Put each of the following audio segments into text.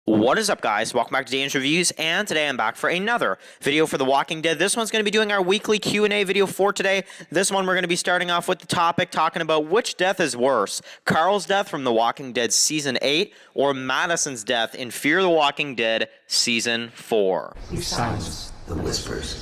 What is up, guys? Welcome back to Dan's Reviews, and today I'm back for another video for The Walking Dead. This one's going to be doing our weekly Q&A video for today. This one we're going to be starting off with the topic talking about which death is worse, Carl's death from The Walking Dead Season 8 or Madison's death in Fear the Walking Dead Season 4. We silence the whispers.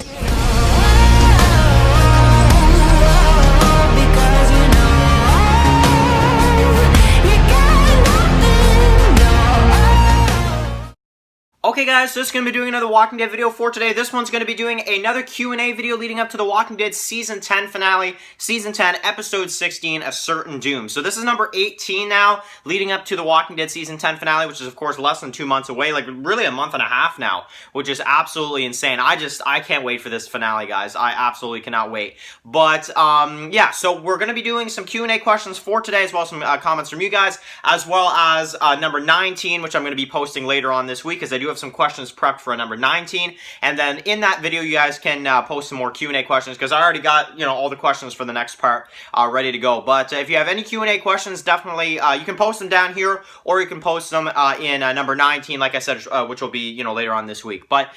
Okay guys, so this is going to be doing another Walking Dead video for today. This one's going to be doing another Q&A video leading up to the Walking Dead Season 10 finale, Season 10, Episode 16, A Certain Doom. So this is number 18 now, leading up to the Walking Dead Season 10 finale, which is of course less than 2 months away, like really a month and a half now, which is absolutely insane. I can't wait for this finale, guys. I absolutely cannot wait. But, yeah, so we're going to be doing some Q&A questions for today, as well as some comments from you guys, as well as number 19, which I'm going to be posting later on this week, as I do have some questions prepped for number 19, and then in that video you guys can post some more Q&A questions, because I already got, you know, all the questions for the next part ready to go. But if you have any Q&A questions, definitely you can post them down here, or you can post them in number 19, like I said, which will be, you know, later on this week. But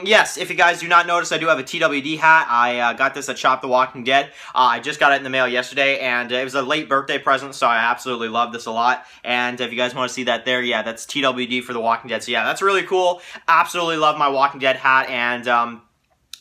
yes, if you guys do not notice, I do have a TWD hat. I got this at Shop The Walking Dead. I just got it in the mail yesterday, and it was a late birthday present, so I absolutely love this a lot. And if you guys want to see that there, yeah, that's TWD for The Walking Dead. So yeah, that's really cool. Absolutely love my Walking Dead hat, and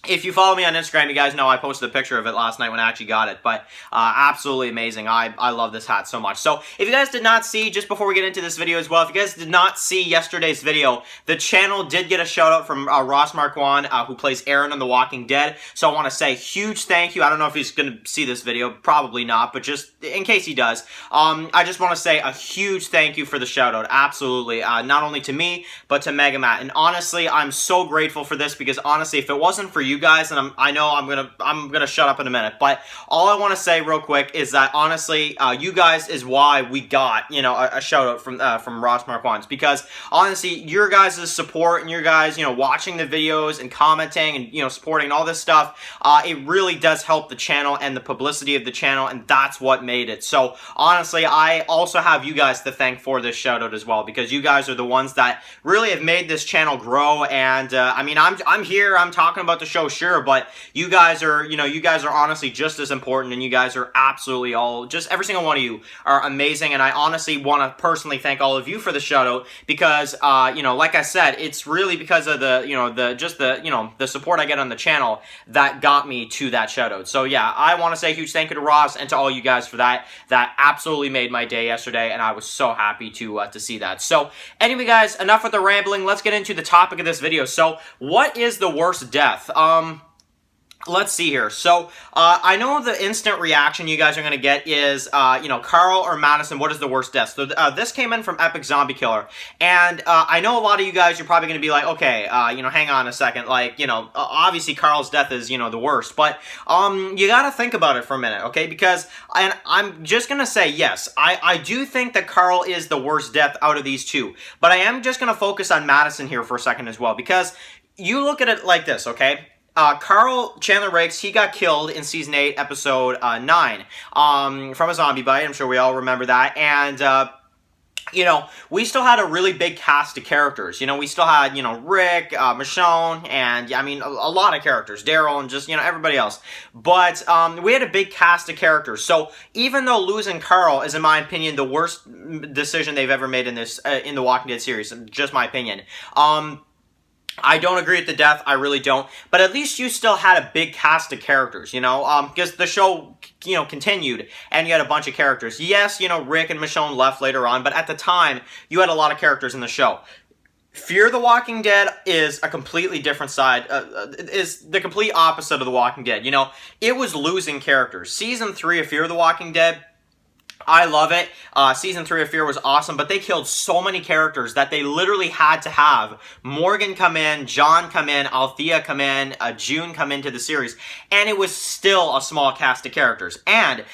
if you follow me on Instagram, you guys know I posted a picture of it last night when I actually got it, but absolutely amazing. I love this hat so much. So if you guys did not see, just before we get into this video as well, if you guys did not see yesterday's video, the channel did get a shout out from Ross Marquand, who plays Aaron on The Walking Dead. So I want to say huge thank you. I don't know if he's going to see this video, probably not, but just in case he does, I just want to say a huge thank you for the shout out. Absolutely. Not only to me, but to Mega Matt. And honestly, I'm so grateful for this, because honestly, if it wasn't for you guys, and I know I'm gonna shut up in a minute, but all I want to say real quick is that honestly, you guys is why we got, you know, a shout out from Ross Marquand, because honestly, your guys' support and your guys, you know, watching the videos and commenting and, you know, supporting all this stuff, it really does help the channel and the publicity of the channel, and that's what made it. So honestly, I also have you guys to thank for this shout out as well, because you guys are the ones that really have made this channel grow. And I mean, I'm here, I'm talking about the show, sure, but you guys are, you know, you guys are honestly just as important, and you guys are absolutely all, just every single one of you are amazing, and I honestly want to personally thank all of you for the shout out, because, you know, like I said, it's really because of the, you know, the support I get on the channel that got me to that shout out. So yeah, I want to say a huge thank you to Ross and to all you guys for that. That absolutely made my day yesterday, and I was so happy to see that. So anyway, guys, enough with the rambling. Let's get into the topic of this video. So what is the worst death? Let's see here. So, I know the instant reaction you guys are going to get is, you know, Carl or Madison, what is the worst death? So, this came in from Epic Zombie Killer. And, I know a lot of you guys are probably going to be like, okay, you know, hang on a second. Like, you know, obviously Carl's death is, you know, the worst. But, you got to think about it for a minute, okay? Because, and I'm just going to say, yes, I do think that Carl is the worst death out of these two. But I am just going to focus on Madison here for a second as well. Because you look at it like this, okay? Carl Chandler Rakes, he got killed in Season 8, Episode 9, from a zombie bite. I'm sure we all remember that. And, you know, we still had a really big cast of characters. You know, we still had, you know, Rick, Michonne, and, I mean, a lot of characters. Daryl, and just, you know, everybody else. But, we had a big cast of characters. So, even though losing Carl is, in my opinion, the worst decision they've ever made in this, in the Walking Dead series, just my opinion, I don't agree with the death, I really don't, but at least you still had a big cast of characters, you know, because the show, you know, continued, and you had a bunch of characters. Yes, you know, Rick and Michonne left later on, but at the time, you had a lot of characters in the show. Fear the Walking Dead is a completely different side, is the complete opposite of The Walking Dead, you know, it was losing characters. Season 3 of Fear the Walking Dead, I love it. Season 3 of Fear was awesome, but they killed so many characters that they literally had to have Morgan come in, John come in, Althea come in, June come into the series, and it was still a small cast of characters. And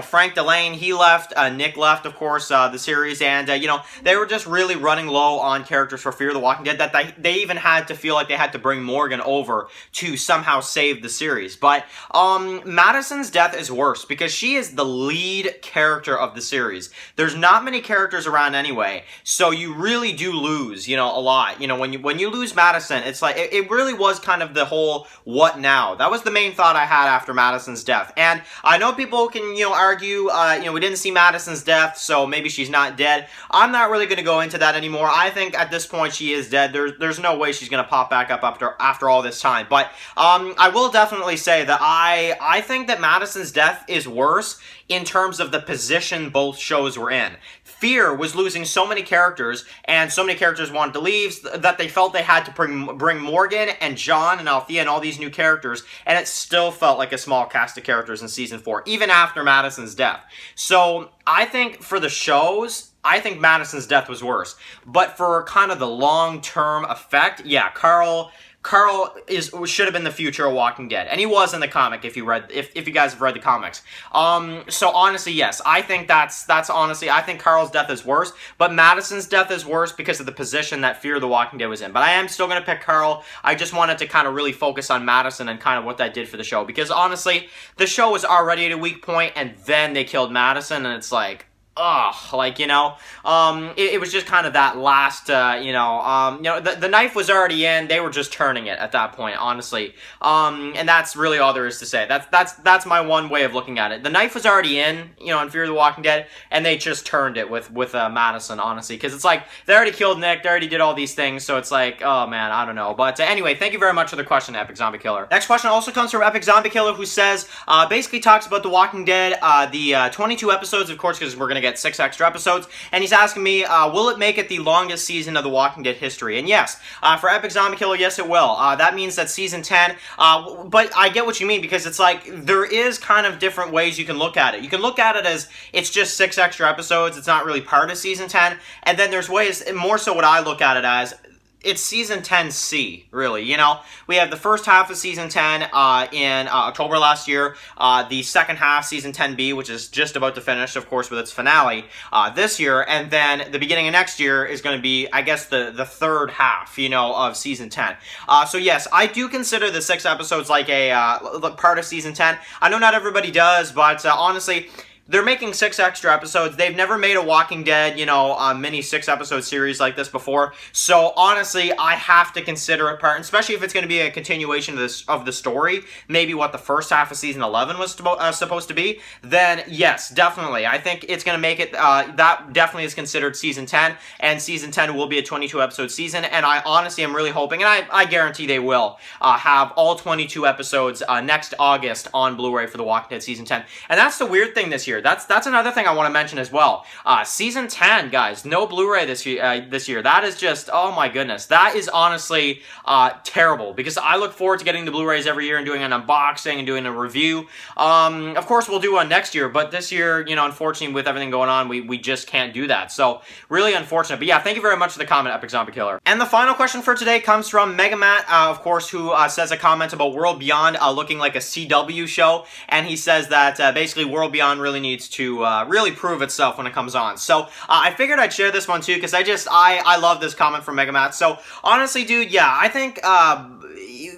Frank Delane, he left, Nick left, of course, the series, and, they were just really running low on characters for Fear the Walking Dead, that they even had to feel like they had to bring Morgan over to somehow save the series. But, Madison's death is worse, because she is the lead character of the series. There's not many characters around anyway, so you really do lose, a lot. When you lose Madison, it's like, it really was kind of the whole, what now? That was the main thought I had after Madison's death, and I know people can, argue, we didn't see Madison's death, so maybe she's not dead. I'm not really going to go into that anymore. I think at this point she is dead. There's no way she's going to pop back up after all this time. But I will definitely say that I think that Madison's death is worse in terms of the position both shows were in. Fear was losing so many characters, and so many characters wanted to leave, that they felt they had to bring Morgan and John and Althea and all these new characters, and it still felt like a small cast of characters in Season 4, even after Madison's death. So, I think for the shows, I think Madison's death was worse. But for kind of the long-term effect, yeah, Carl should have been the future of Walking Dead, and he was in the comic. If you guys have read the comics, so honestly, yes, I think that's honestly, I think Carl's death is worse, but Madison's death is worse because of the position that Fear the Walking Dead was in. But I am still gonna pick Carl. I just wanted to kind of really focus on Madison and kind of what that did for the show, because honestly, the show was already at a weak point, and then they killed Madison, and it's like, ugh, like, it was just kind of that last, the knife was already in, they were just turning it at that point, honestly, and that's really all there is to say. That's my one way of looking at it. The knife was already in Fear the Walking Dead, and they just turned it with Madison, honestly, because it's like, they already killed Nick, they already did all these things, so it's like, oh man, I don't know. But anyway, thank you very much for the question, Epic Zombie Killer. Next question also comes from Epic Zombie Killer, who says, basically talks about The Walking Dead, the 22 episodes, of course, because we're gonna get 6 extra episodes, and he's asking me, will it make it the longest season of The Walking Dead history? And yes, for Epic Zombie Killer, yes it will. That means that season 10, but I get what you mean, because it's like, there is kind of different ways you can look at it. You can look at it as, it's just 6 extra episodes, it's not really part of season 10, and then there's ways, more so what I look at it as, it's season 10C, really, We have the first half of season 10 in October last year, the second half, season 10B, which is just about to finish, of course, with its finale this year, and then the beginning of next year is going to be, I guess, the third half, of season 10. So yes, I do consider the 6 episodes like a part of season 10. I know not everybody does, but honestly, they're making 6 extra episodes. They've never made a Walking Dead, mini 6-episode series like this before. So, honestly, I have to consider it part, especially if it's going to be a continuation of the story, maybe what the first half of Season 11 was supposed to be, then, yes, definitely. I think it's going to make it, that definitely is considered Season 10, and Season 10 will be a 22-episode season, and I honestly am really hoping, and I guarantee they will, have all 22 episodes next August on Blu-ray for The Walking Dead Season 10. And that's the weird thing this year. That's another thing I want to mention as well. Season 10, guys, no Blu-ray this year. That is just, oh my goodness. That is honestly terrible, because I look forward to getting the Blu-rays every year and doing an unboxing and doing a review. Of course, we'll do one next year, but this year, unfortunately, with everything going on, we just can't do that. So, really unfortunate. But yeah, thank you very much for the comment, Epic Zombie Killer. And the final question for today comes from Megamat, of course, who says a comment about World Beyond looking like a CW show, and he says that basically World Beyond really needs to really prove itself when it comes on. So I figured I'd share this one too, because I love this comment from Megamat. So honestly, dude, yeah, I think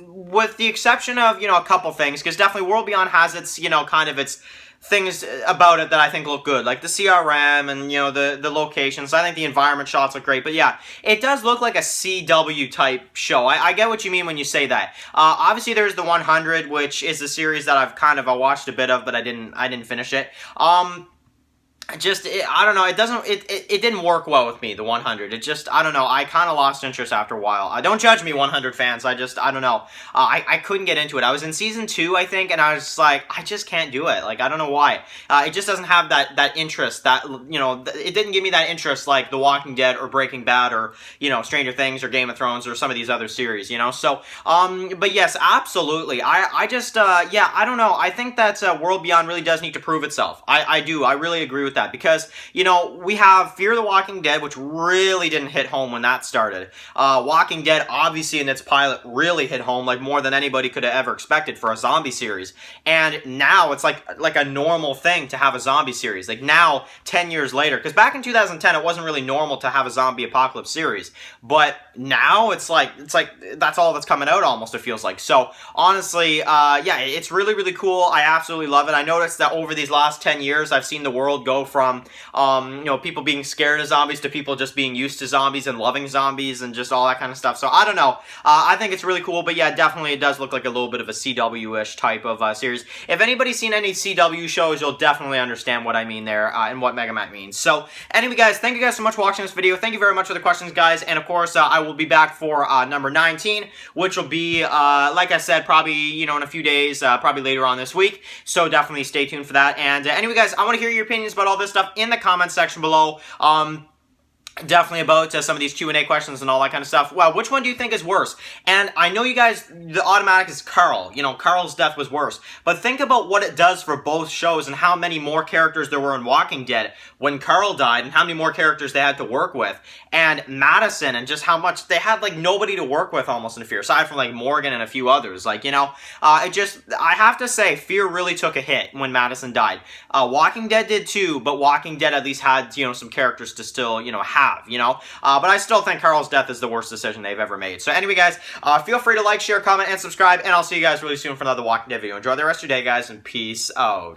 with the exception of a couple things, because definitely World Beyond has its kind of its things about it that I think look good, like the CRM and the locations. I think the environment shots look great, but yeah, it does look like a CW type show. I get what you mean when you say that. Obviously there's the 100, which is a series that I've kind of watched a bit of, but I didn't finish it. I don't know, it didn't work well with me, the 100. It just, I don't know, I kind of lost interest after a while. Don't judge me, 100 fans, I don't know. I couldn't get into it. I was in season 2, I think, and I was just like, I just can't do it. Like, I don't know why. It just doesn't have that interest, it didn't give me that interest like The Walking Dead or Breaking Bad or, Stranger Things or Game of Thrones or some of these other series, So, but yes, absolutely. I just, yeah, I don't know. I think that World Beyond really does need to prove itself. I do. I really agree with that because, you know, we have Fear the Walking Dead, which really didn't hit home when that started. Walking Dead, obviously in its pilot, really hit home, like more than anybody could have ever expected for a zombie series. And now it's like a normal thing to have a zombie series. Like now, 10 years later, because back in 2010, it wasn't really normal to have a zombie apocalypse series. But now it's like that's all that's coming out almost, it feels like. So honestly, yeah, it's really, really cool. I absolutely love it. I noticed that over these last 10 years, I've seen the world go from, you know, people being scared of zombies to people just being used to zombies and loving zombies and just all that kind of stuff. So I don't know. I think it's really cool, but yeah, definitely it does look like a little bit of a CW-ish type of series. If anybody's seen any CW shows, you'll definitely understand what I mean there and what Mega Man means. So anyway, guys, thank you guys so much for watching this video. Thank you very much for the questions, guys. And of course, I will be back for number 19, which will be, like I said, probably, you know, in a few days, probably later on this week. So definitely stay tuned for that. And anyway, guys, I want to hear your opinions about all this stuff in the comments section below. Definitely about some of these Q&A questions and all that kind of stuff. Well, which one do you think is worse? And I know you guys, the automatic is Carl. You know, Carl's death was worse. But think about what it does for both shows and how many more characters there were in Walking Dead when Carl died and how many more characters they had to work with. And Madison and just how much they had, like, nobody to work with almost in Fear, aside from, like, Morgan and a few others. Like, you know, I have to say, Fear really took a hit when Madison died. Walking Dead did too, but Walking Dead at least had, you know, some characters to still, you know, have. You know, but I still think Carl's death is the worst decision they've ever made. So anyway, guys, feel free to like, share, comment, and subscribe, and I'll see you guys really soon for another Walking Dead video. Enjoy the rest of your day, guys, and peace out.